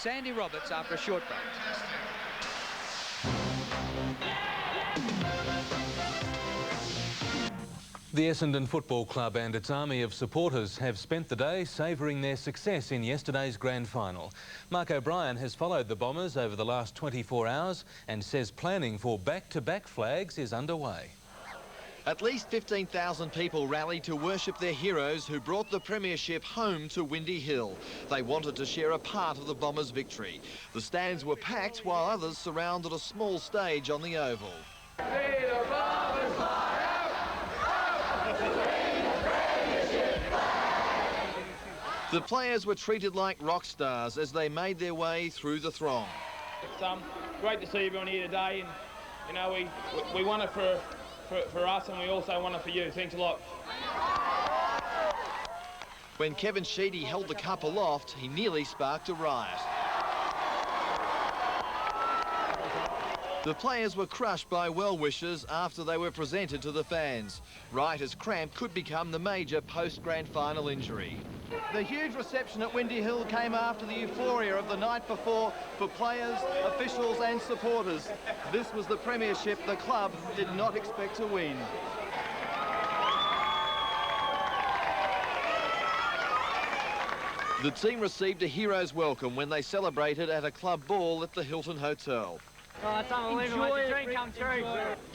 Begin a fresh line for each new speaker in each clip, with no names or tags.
Sandy Roberts after a short break.
The Essendon Football Club and its army of supporters have spent the day savouring their success in yesterday's grand final. Mark O'Brien has followed the Bombers over the last 24 hours and says planning for back-to-back flags is underway.
At least 15,000 people rallied to worship their heroes who brought the premiership home to Windy Hill. They wanted to share a part of the Bombers' victory. The stands were packed while others surrounded a small stage on the Oval. The players were treated like rock stars as they made their way through the throng.
It's great to see everyone here today, and you know we won it for us, and we also won it for you. Thanks a lot.
When Kevin Sheedy held the cup aloft, he nearly sparked a riot. The players were crushed by well-wishers after they were presented to the fans. Writer's cramp could become the major post-grand final injury. The huge reception at Windy Hill came after the euphoria of the night before for players, officials and supporters. This was the premiership the club did not expect to win. The team received a hero's welcome when they celebrated at a club ball at the Hilton Hotel.
Oh, it's unbelievable. It's a dream come true.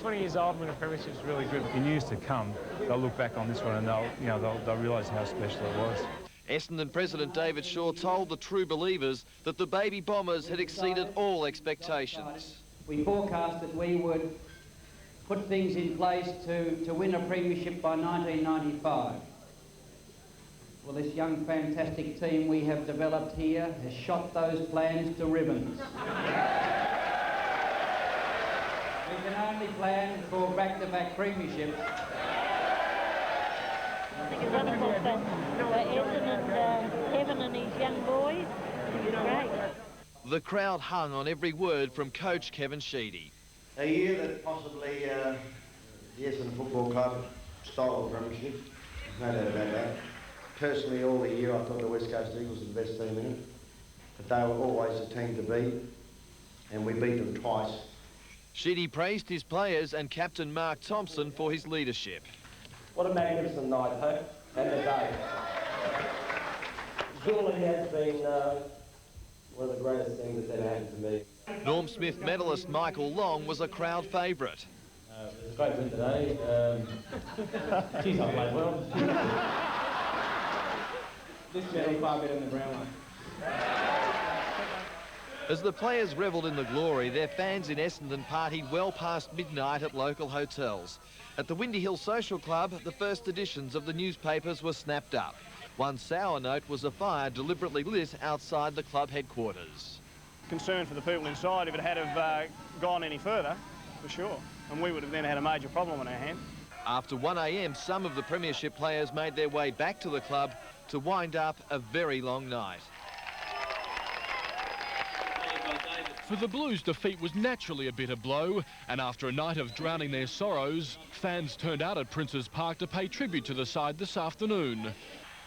20 years old when a premiership is really good. In years to come, they'll look back on this one and they'll realise how special it was.
Essendon President David Shaw told the true believers that the baby Bombers had exceeded all expectations.
We forecast that we would put things in place to win a premiership by 1995. Well, this young, fantastic team we have developed here has shot those plans to ribbons. We can only plan for back-to-back premierships.
I think it's wonderful for Essendon and Kevin and his young boys. It's great.
The crowd hung on every word from coach Kevin Sheedy.
A year that possibly the Essendon Football Club stole the premiership, no doubt about that. Personally, all the year I thought the West Coast Eagles were the best team in it, but they were always the team to beat, and we beat them twice.
Sheedy praised his players and captain Mark Thompson for his leadership.
What a magnificent night, Hope, and the day. Surely has been one of the greatest things that's ever happened to me.
Norm Smith medalist Michael Long was a crowd favourite.
It was a great win today. Geez, I played well.
This is far better than the brown one.
As the players revelled in the glory, their fans in Essendon partied well past midnight at local hotels. At the Windy Hill Social Club, the first editions of the newspapers were snapped up. One sour note was a fire deliberately lit outside the club headquarters.
Concern for the people inside if it had have gone any further, for sure. And we would have then had a major problem on our hands.
After 1 a.m, some of the premiership players made their way back to the club to wind up a very long night.
For the Blues, defeat was naturally a bitter blow, and after a night of drowning their sorrows, fans turned out at Princes Park to pay tribute to the side this afternoon.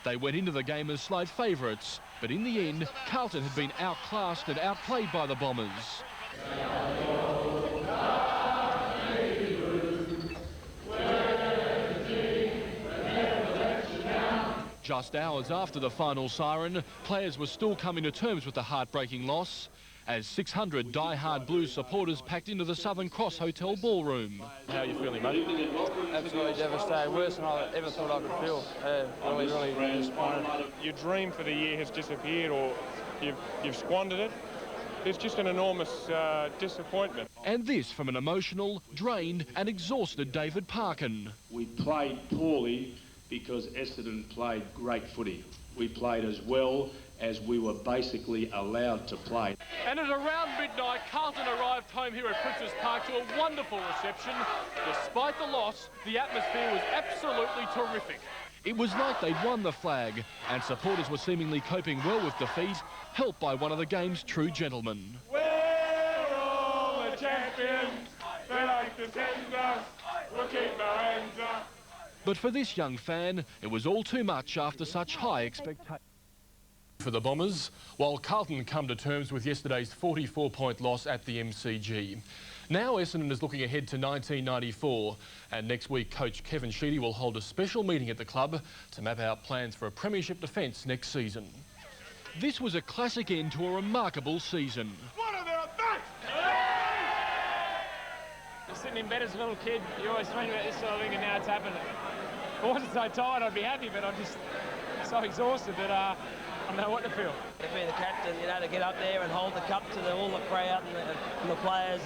They went into the game as slight favourites, but in the end, Carlton had been outclassed and outplayed by the Bombers. Just hours after the final siren, players were still coming to terms with the heartbreaking loss, as 600 die-hard Blues supporters packed into the Southern Cross Hotel ballroom.
How are you feeling, mate? Absolutely devastated. Worse than I ever thought I could feel. Really disappointed.
Your dream for the year has disappeared, or you've squandered it. It's just an enormous disappointment.
And this from an emotional, drained and exhausted David Parkin.
We played poorly because Essendon played great footy. We played as well as we were basically allowed to play.
And at around midnight, Carlton arrived home here at Princes Park to a wonderful reception. Despite the loss, the atmosphere was absolutely terrific. It was like they'd won the flag, and supporters were seemingly coping well with defeat, helped by one of the game's true gentlemen.
We're all the champions, they like to send us, we'll keep our hands up.
But for this young fan, it was all too much after such high expectations. for the Bombers, while Carlton come to terms with yesterday's 44-point loss at the MCG. Now Essendon is looking ahead to 1994, and next week coach Kevin Sheedy will hold a special meeting at the club to map out plans for a premiership defence next season. This was a classic end to a remarkable season.
Sitting in bed as a little kid, you always dream about this sort of thing, and now it's happened. If I wasn't so tired, I'd be happy, but I'm just so exhausted that I don't know what to feel.
To be the captain, you know, to get up there and hold the cup to all the crowd and the players,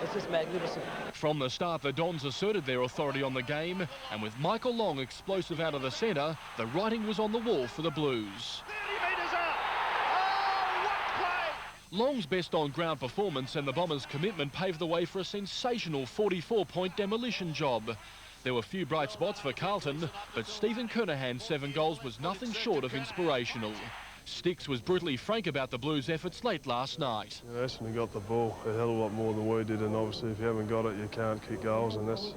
it's just magnificent.
From the start, the Dons asserted their authority on the game, and with Michael Long explosive out of the centre, the writing was on the wall for the Blues.
30 metres up! Oh, what play!
Long's best on-ground performance and the Bombers' commitment paved the way for a sensational 44-point demolition job. There were few bright spots for Carlton, but Stephen Kernahan's 7 goals was nothing short of inspirational. Sticks was brutally frank about the Blues' efforts late last night.
Essendon got the ball a hell of a lot more than we did, and obviously if you haven't got it, you can't kick goals, and that's